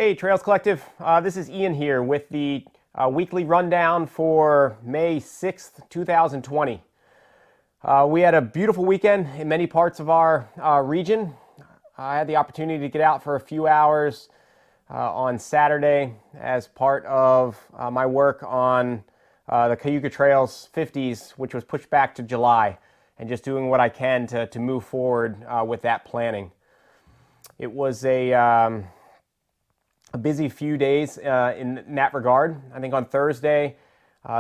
Hey, Trails Collective. This is Ian here with the weekly rundown for May 6th, 2020. We had a beautiful weekend in many parts of our region. I had the opportunity to get out for a few hours on Saturday as part of my work on the Cayuga Trails 50s, which was pushed back to July, and just doing what I can to move forward with that planning. It was a busy few days in that regard. I think on Thursday,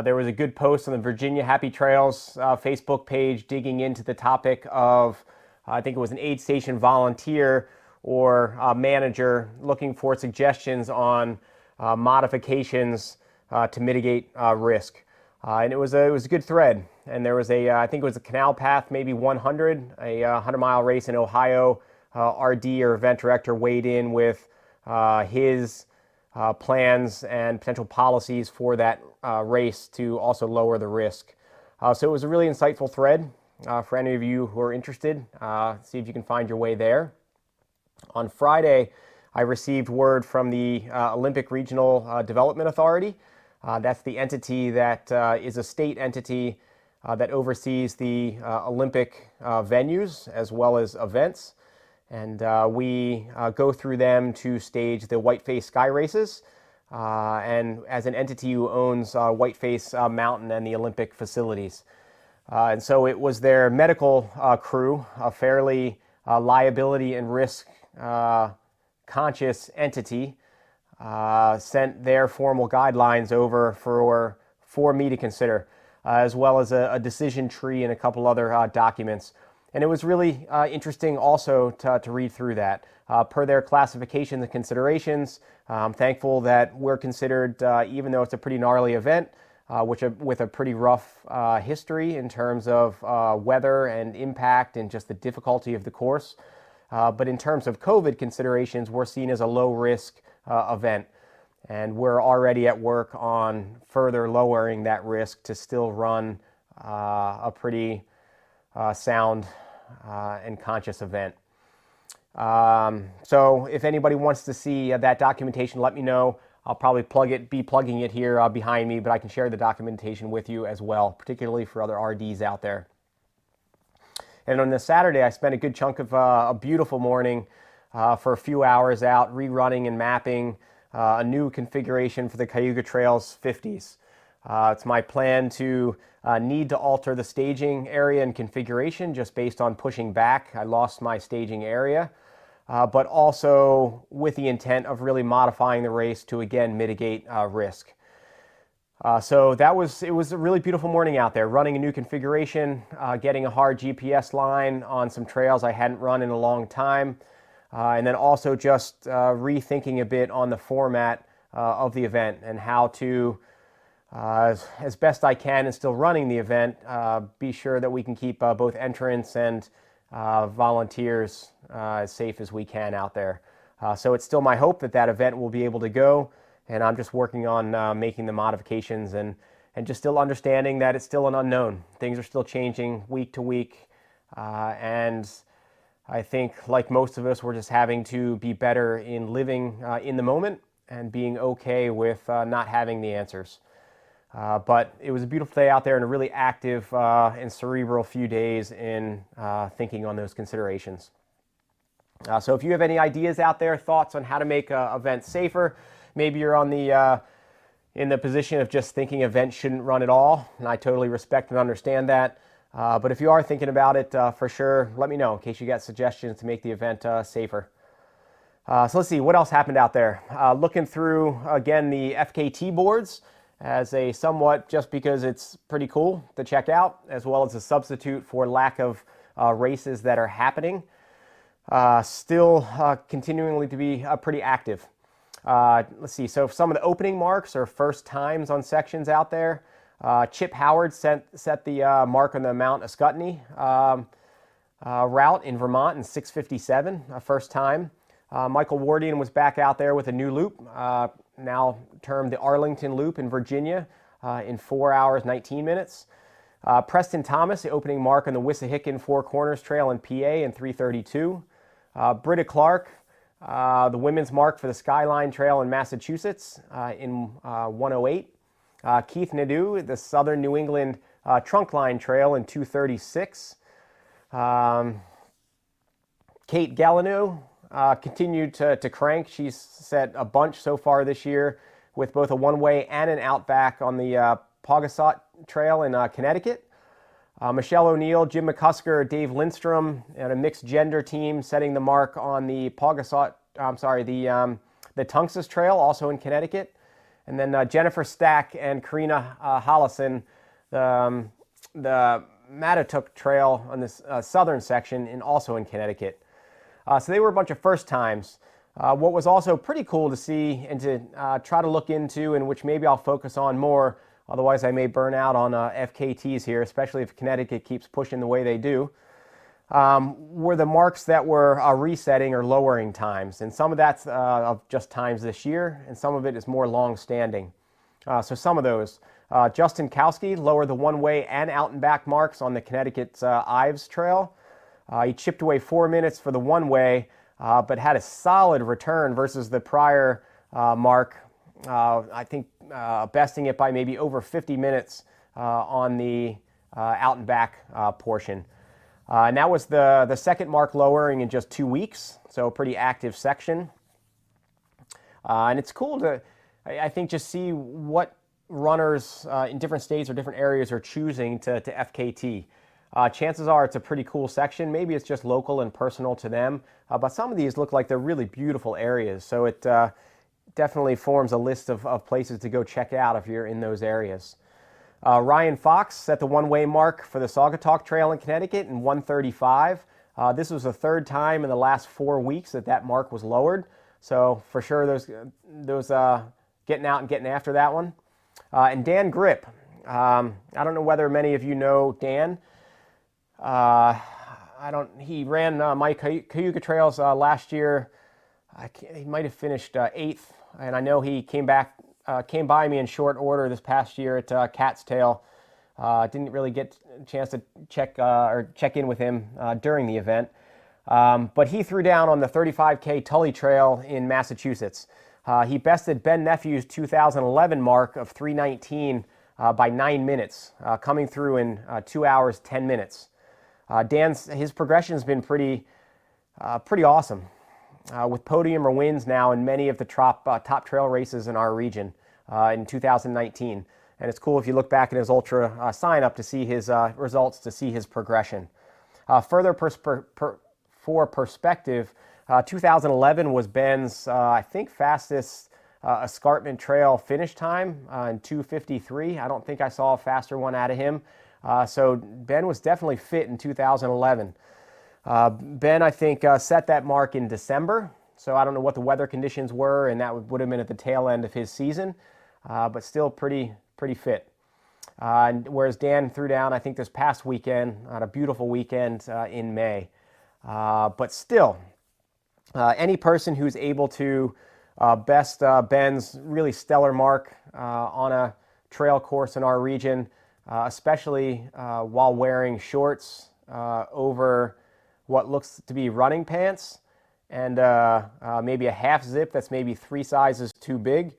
there was a good post on the Virginia Happy Trails Facebook page digging into the topic of, I think it was an aid station volunteer or manager looking for suggestions on modifications to mitigate risk. And it was a good thread. And there was I think it was a Canal Path, maybe 100, a 100-mile race in Ohio. RD or event director weighed in with his plans and potential policies for that race to also lower the risk. So it was a really insightful thread for any of you who are interested. See if you can find your way there. On Friday, I received word from the Olympic Regional Development Authority. That's the entity that is a state entity that oversees the Olympic venues as well as events. And we go through them to stage the Whiteface Sky Races, and as an entity who owns Whiteface Mountain and the Olympic facilities. And so it was their medical crew, a fairly liability and risk conscious entity, sent their formal guidelines over for me to consider, as well as a decision tree and a couple other documents. And it was really interesting also to read through that. Per their classifications and considerations, I'm thankful that we're considered, even though it's a pretty gnarly event, with a pretty rough history in terms of weather and impact and just the difficulty of the course. But in terms of COVID considerations, we're seen as a low-risk event. And we're already at work on further lowering that risk to still run a pretty sound and conscious event. So if anybody wants to see that documentation, let me know. I'll probably be plugging it here behind me, but I can share the documentation with you as well, particularly for other RDs out there. And on this Saturday, I spent a good chunk of a beautiful morning for a few hours out rerunning and mapping a new configuration for the Cayuga Trails 50s. It's my plan to need to alter the staging area and configuration just based on pushing back. I lost my staging area, but also with the intent of really modifying the race to again mitigate risk. So it was a really beautiful morning out there, running a new configuration, getting a hard GPS line on some trails I hadn't run in a long time, and then also just rethinking a bit on the format of the event and how to as best I can and still running the event, be sure that we can keep both entrants and volunteers as safe as we can out there. So it's still my hope that event will be able to go, and I'm just working on making the modifications and just still understanding that it's still an unknown. Things are still changing week to week, and I think like most of us, we're just having to be better in living in the moment and being okay with not having the answers. But it was a beautiful day out there and a really active and cerebral few days in thinking on those considerations. So if you have any ideas out there, thoughts on how to make events safer, maybe you're on in the position of just thinking events shouldn't run at all, and I totally respect and understand that. But if you are thinking about it, for sure, let me know in case you got suggestions to make the event safer. So let's see, what else happened out there? Looking through, again, the FKT boards, as a somewhat, just because it's pretty cool to check out, as well as a substitute for lack of races that are happening. Still continuing to be pretty active. Let's see, so some of the opening marks are first times on sections out there. Chip Howard set the mark on the Mount Ascutney route in Vermont in 6:57, first time. Michael Wardian was back out there with a new loop, now termed the Arlington Loop in Virginia, in 4 hours, 19 minutes. Preston Thomas, the opening mark on the Wissahickon Four Corners Trail in PA in 3:32. Britta Clark the women's mark for the Skyline Trail in Massachusetts in 108. Keith Nadeau, the Southern New England Trunkline Trail in 236. Kate Gallineau continued to crank. She's set a bunch so far this year with both a one-way and an outback on the Paugatuck Trail in Connecticut. Michelle O'Neill, Jim McCusker, Dave Lindstrom, and a mixed gender team setting the mark on the the Tunxus Trail, also in Connecticut. And then Jennifer Stack and Karina Hollison, the Mattatuck Trail on this southern section, and also in Connecticut. So they were a bunch of first times. What was also pretty cool to see and to try to look into, and which maybe I'll focus on more, otherwise I may burn out on FKTs here, especially if Connecticut keeps pushing the way they do, were the marks that were resetting or lowering times. And some of that's of just times this year, and some of it is more long-standing. So some of those. Justin Kowski lowered the one-way and out and back marks on the Connecticut Ives Trail. He chipped away 4 minutes for the one-way, but had a solid return versus the prior mark. I think besting it by maybe over 50 minutes on the out and back portion. And that was the second mark lowering in just 2 weeks, so a pretty active section. And it's cool to, I think, just see what runners in different states or different areas are choosing to FKT. Chances are it's a pretty cool section. Maybe it's just local and personal to them, but some of these look like they're really beautiful areas. So it definitely forms a list of places to go check out if you're in those areas. Ryan Fox set the one-way mark for the Saugatuck Trail in Connecticut in 1:35. This was the third time in the last 4 weeks that mark was lowered. So for sure those getting out and getting after that one. And Dan Grip. I don't know whether many of you know Dan. He ran my Cayuga Trails last year. He might have finished 8th, and I know he came by me in short order this past year at Cat's Tail. Didn't really get a chance to check in with him during the event, but he threw down on the 35K Tully Trail in Massachusetts. He bested Ben Nephew's 2011 mark of 3:19 by 9 minutes, coming through in 2 hours 10 minutes. His progression has been pretty awesome, with podium or wins now in many of the top trail races in our region in 2019. And it's cool if you look back at his ultra sign up to see his results, to see his progression. Further for perspective, 2011 was Ben's I think fastest escarpment trail finish time in 2:53. I don't think I saw a faster one out of him. So Ben was definitely fit in 2011. Ben, I think, set that mark in December. So I don't know what the weather conditions were, and that would have been at the tail end of his season, but still pretty fit. Whereas Dan threw down, I think, this past weekend, on a beautiful weekend in May. But still, any person who's able to best Ben's really stellar mark on a trail course in our region, especially while wearing shorts over what looks to be running pants and maybe a half zip that's maybe 3 sizes too big.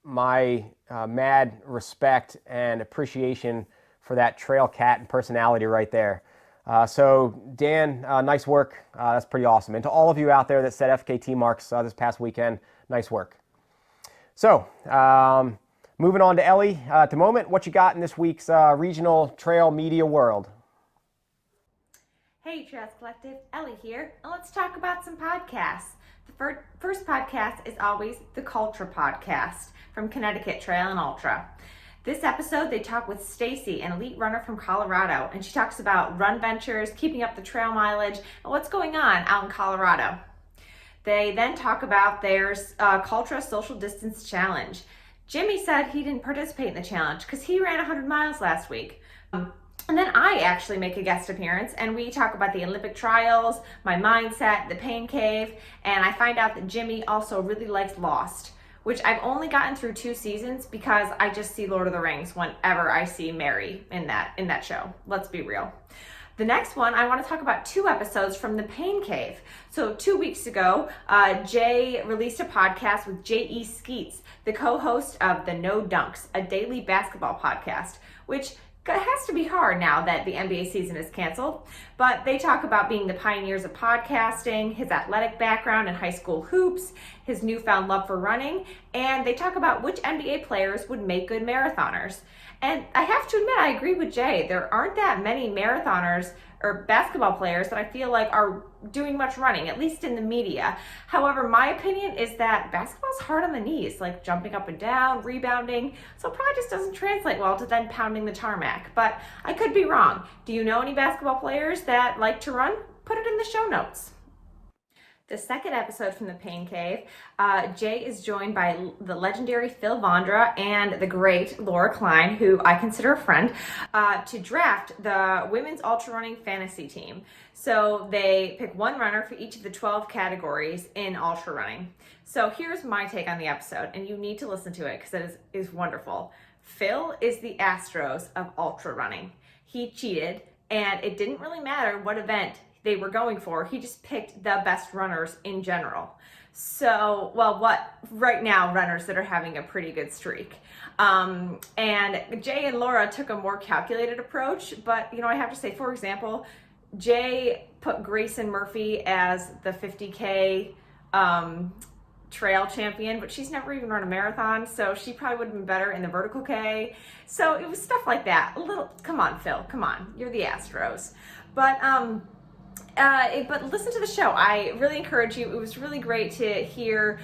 My mad respect and appreciation for that trail cat and personality right there. So Dan, nice work. That's pretty awesome. And to all of you out there that set FKT marks this past weekend, nice work. So moving on to Ellie. At the moment, what you got in this week's regional trail media world? Hey Trails Collective, Ellie here, and let's talk about some podcasts. The first podcast is always the Culture Podcast from Connecticut Trail and Ultra. This episode, they talk with Stacy, an elite runner from Colorado, and she talks about run ventures, keeping up the trail mileage, and what's going on out in Colorado. They then talk about their Cultra Social Distance Challenge. Jimmy said he didn't participate in the challenge because he ran 100 miles last week. And then I actually make a guest appearance, and we talk about the Olympic trials, my mindset, the pain cave, and I find out that Jimmy also really likes Lost, which I've only gotten through 2 seasons because I just see Lord of the Rings whenever I see Mary in that show. Let's be real. The next one, I want to talk about 2 episodes from the Pain Cave. So 2 weeks ago, Jay released a podcast with J.E. Skeets, the co-host of the No Dunks, a daily basketball podcast, which it has to be hard now that the NBA season is canceled, but they talk about being the pioneers of podcasting, his athletic background in high school hoops, his newfound love for running, and they talk about which NBA players would make good marathoners. And I have to admit, I agree with Jay. There aren't that many marathoners or basketball players that I feel like are doing much running, at least in the media. However, my opinion is that basketball's hard on the knees, like jumping up and down, rebounding, so it probably just doesn't translate well to then pounding the tarmac. But I could be wrong. Do you know any basketball players that like to run? Put it in the show notes. The second episode from the Pain Cave, Jay is joined by the legendary Phil Vondra and the great Laura Klein, who I consider a friend, to draft the women's ultra running fantasy team. So they pick one runner for each of the 12 categories in ultra running. So here's my take on the episode, and you need to listen to it because it is wonderful. Phil is the Astros of ultra running. He cheated, and it didn't really matter what event they were going for. He just picked the best runners in general. So, what right now runners that are having a pretty good streak. And Jay and Laura took a more calculated approach, but I have to say, for example, Jay put Grayson Murphy as the 50K trail champion, but she's never even run a marathon, so she probably would have been better in the vertical K. So it was stuff like that. Come on, Phil, come on, you're the Astros. But listen to the show. I really encourage you. It was really great to hear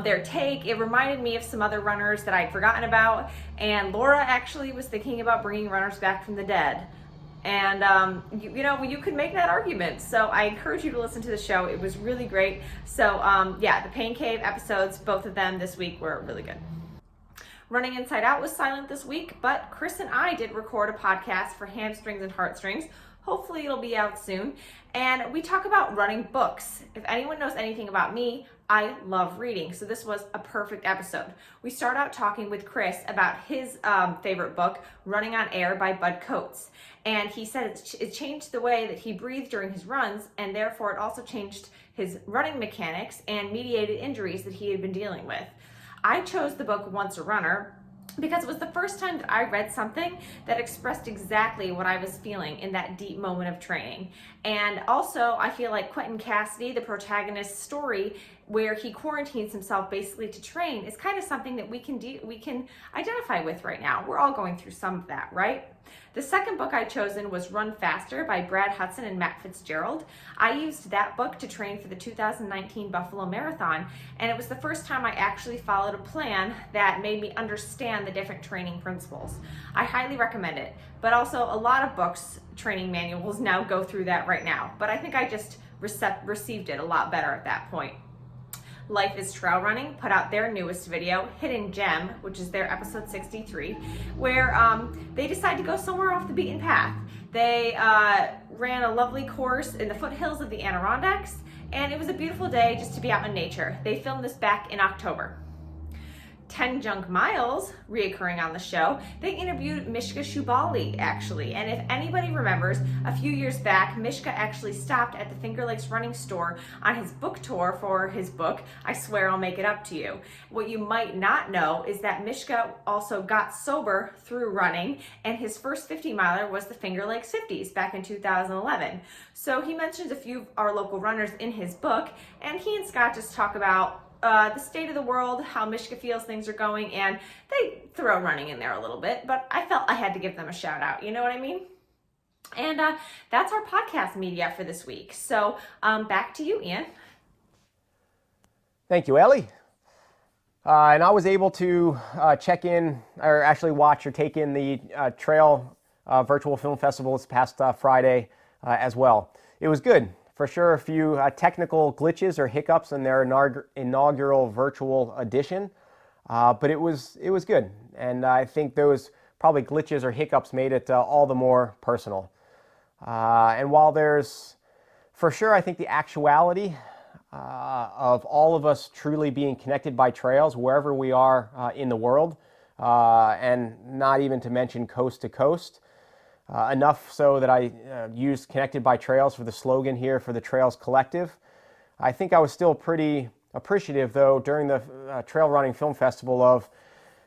their take. It reminded me of some other runners that I'd forgotten about. And Laura actually was thinking about bringing runners back from the dead. And, you could make that argument. So I encourage you to listen to the show. It was really great. So, the Pain Cave episodes, both of them this week were really good. Running Inside Out was silent this week, but Chris and I did record a podcast for Hamstrings and Heartstrings. Hopefully it'll be out soon. And we talk about running books. If anyone knows anything about me, I love reading. So this was a perfect episode. We start out talking with Chris about his favorite book, Running on Air by Bud Coates. And he said it changed the way that he breathed during his runs, and therefore it also changed his running mechanics and mediated injuries that he had been dealing with. I chose the book Once a Runner because it was the first time that I read something that expressed exactly what I was feeling in that deep moment of training. And also, I feel like Quentin Cassidy, the protagonist's story, where he quarantines himself basically to train, is kind of something that we can identify with right now. We're all going through some of that, right? The second book I'd chosen was Run Faster by Brad Hudson and Matt Fitzgerald. I used that book to train for the 2019 Buffalo Marathon, and it was the first time I actually followed a plan that made me understand the different training principles. I highly recommend it, but also a lot of books, training manuals now go through that right now, but I think I just received it a lot better at that point. Life is Trail Running put out their newest video, Hidden Gem, which is their episode 63, where they decide to go somewhere off the beaten path. They ran a lovely course in the foothills of the Adirondacks, and it was a beautiful day just to be out in nature. They filmed this back in October. 10 Junk Miles, reoccurring on the show, they interviewed Mishka Shubaly, actually. And if anybody remembers, a few years back, Mishka actually stopped at the Finger Lakes Running Store on his book tour for his book, I Swear I'll Make It Up to You. What you might not know is that Mishka also got sober through running, and his first 50-miler was the Finger Lakes 50s back in 2011. So he mentions a few of our local runners in his book, and he and Scott just talk about the state of the world, how Mishka feels things are going, and they throw running in there a little bit, but I felt I had to give them a shout out, you know what I mean? And that's our podcast media for this week. So back to you, Ian. Thank you, Ellie. And I was able to check in, or actually watch or take in the Trail Virtual Film Festival this past Friday as well. It was good. For sure, a few technical glitches or hiccups in their inaugural virtual edition, but it was good. And I think those probably glitches or hiccups made it all the more personal. And while there's, for sure, I think the actuality of all of us truly being connected by trails wherever we are in the world, and not even to mention coast to coast, enough so that I used Connected by Trails for the slogan here for the Trails Collective. I think I was still pretty appreciative, though, during the Trail Running Film Festival of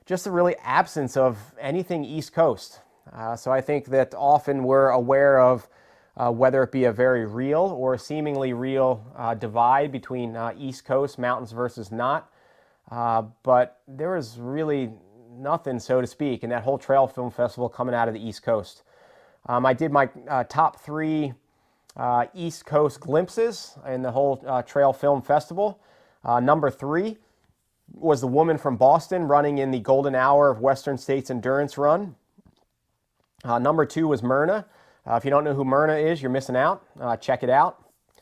just the really absence of anything East Coast. So I think that often we're aware of whether it be a very real or seemingly real divide between East Coast mountains versus not. But there was really nothing, so to speak, in that whole Trail Film Festival coming out of the East Coast. I did my top 3 East Coast glimpses in the whole Trail Film Festival. Number 3 was the woman from Boston running in the golden hour of Western States Endurance Run. Number 2 was Myrna. If you don't know who Myrna is, you're missing out. Check it out.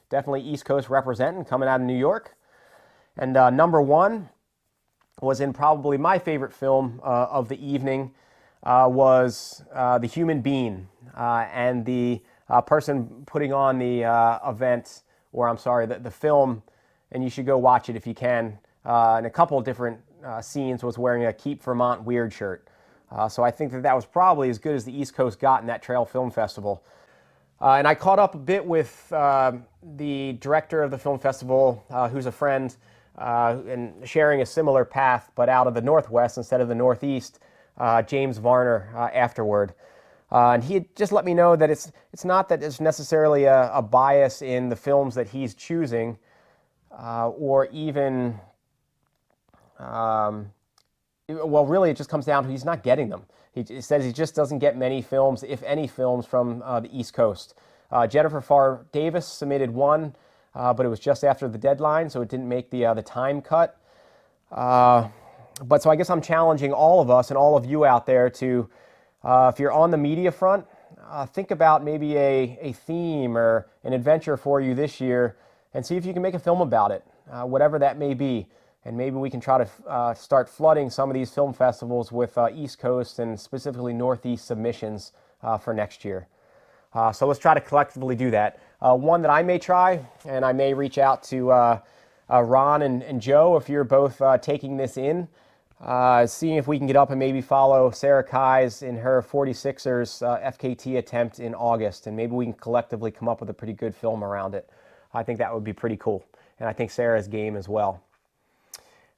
Definitely East Coast representing, coming out of New York. And number 1 was in probably my favorite film of the evening, was The Human Being. And the person putting on the event, or I'm sorry, the film, and you should go watch it if you can, in a couple of different scenes, was wearing a Keep Vermont Weird shirt. So I think that was probably as good as the East Coast got in that Trail Film Festival. And I caught up a bit with the director of the film festival, who's a friend, and sharing a similar path, but out of the Northwest instead of the Northeast, James Varner, afterward. And he had just let me know that it's not that there's necessarily a bias in the films that he's choosing, or even, well, really it just comes down to he not getting them. He says he just doesn't get many films, if any films, from the East Coast. Jennifer Farr Davis submitted one, but it was just after the deadline, so it didn't make the time cut. But so I guess I'm challenging all of us and all of you out there to, if you're on the media front, think about maybe a theme or an adventure for you this year and see if you can make a film about it, whatever that may be. And maybe we can try to start flooding some of these film festivals with East Coast and specifically Northeast submissions for next year. So let's try to collectively do that. One that I may try, and I may reach out to Ron and Joe if you're both taking this in, seeing if we can get up and maybe follow Sarek Eyes in her 46ers FKT attempt in August, and maybe we can collectively come up with a pretty good film around it. I think that would be pretty cool, and I think Sarah's game as well.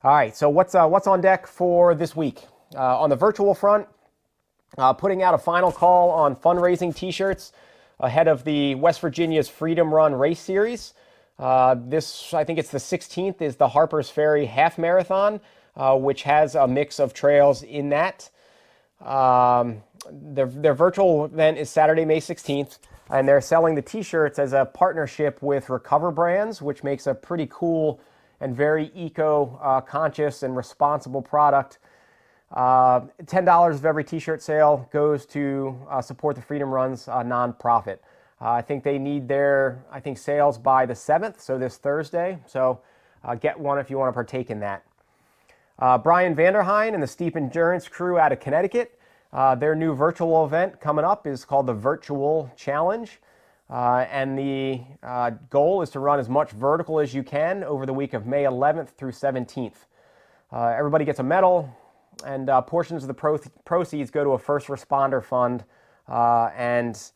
All right, so what's on deck for this week? On the virtual front, putting out a final call on fundraising t-shirts ahead of the West Virginia's Freedom Run race series. This, I think it's the 16th, is the Harpers Ferry Half Marathon, which has a mix of trails in that. Their virtual event is Saturday, May 16th, and they're selling the t-shirts as a partnership with Recover Brands, which makes a pretty cool and very eco-conscious and responsible product. $10 of every t-shirt sale goes to support the Freedom Run's nonprofit. I think they need their, sales by the 7th, so this Thursday. So get one if you want to partake in that. Brian Vanderhein and the Steep Endurance crew out of Connecticut, their new virtual event coming up is called the Virtual Challenge. And the goal is to run as much vertical as you can over the week of May 11th through 17th. Everybody gets a medal, and portions of the proceeds go to a first responder fund and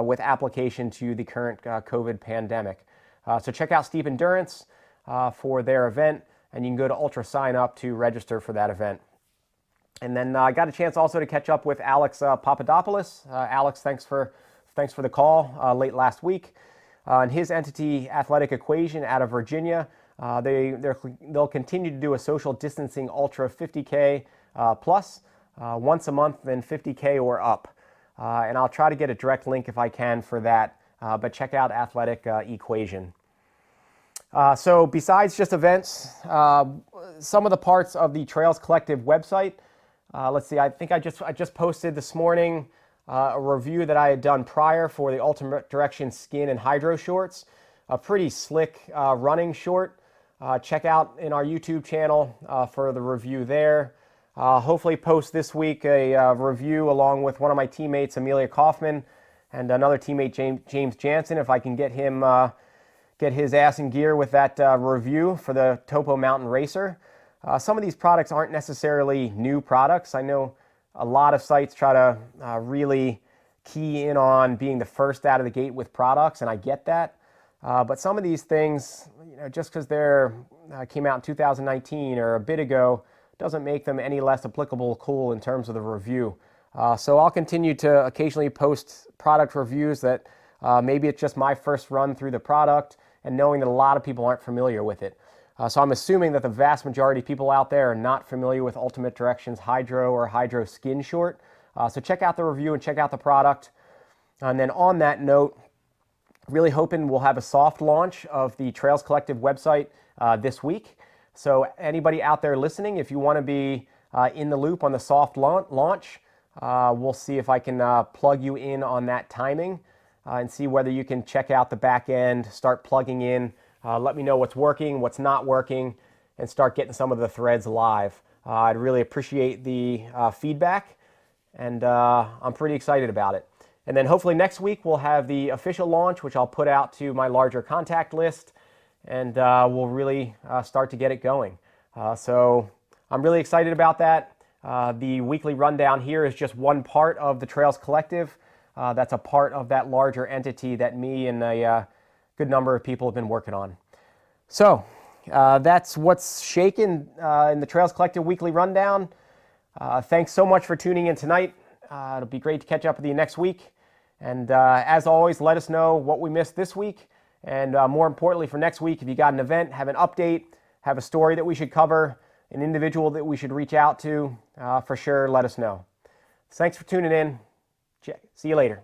with application to the current COVID pandemic. So check out Steep Endurance for their event, and you can go to Ultra Sign Up to register for that event. And then I got a chance also to catch up with Alex Papadopoulos. Alex, thanks for the call late last week. And his entity, Athletic Equation, out of Virginia, they'll continue to do a social distancing ultra 50K plus once a month, then 50K or up. And I'll try to get a direct link if I can for that, but check out Athletic Equation. So besides just events, some of the parts of the Trails Collective website, let's see, I think I just posted this morning a review that I had done prior for the Ultimate Direction Skin and Hydro shorts, a pretty slick running short. Check out in our YouTube channel for the review there. Hopefully post this week a review along with one of my teammates, Amelia Kaufman, and another teammate, James Jansen, if I can get him get his ass in gear with that review for the Topo Mountain Racer. Some of these products aren't necessarily new products. I know a lot of sites try to really key in on being the first out of the gate with products, and I get that. But some of these things, just because they're came out in 2019 or a bit ago, doesn't make them any less applicable, cool in terms of the review. So I'll continue to occasionally post product reviews that maybe it's just my first run through the product, and knowing that a lot of people aren't familiar with it. So I'm assuming that the vast majority of people out there are not familiar with Ultimate Directions Hydro or Hydro Skin Short. So check out the review and check out the product. And then on that note, really hoping we'll have a soft launch of the Trails Collective website this week. So anybody out there listening, if you want to be in the loop on the soft launch, we'll see if I can plug you in on that timing and see whether you can check out the back end, start plugging in, let me know what's working, what's not working, and start getting some of the threads live. I'd really appreciate the feedback, and I'm pretty excited about it. And then hopefully next week we'll have the official launch, which I'll put out to my larger contact list, and we'll really start to get it going. So I'm really excited about that. The weekly rundown here is just one part of the Trails Collective. That's a part of that larger entity that me and a good number of people have been working on. So that's what's shaking in the Trails Collective weekly rundown. Thanks so much for tuning in tonight. It'll be great to catch up with you next week. And as always, let us know what we missed this week. And more importantly for next week, if you got an event, have an update, have a story that we should cover, an individual that we should reach out to, for sure, let us know. Thanks for tuning in. See you later.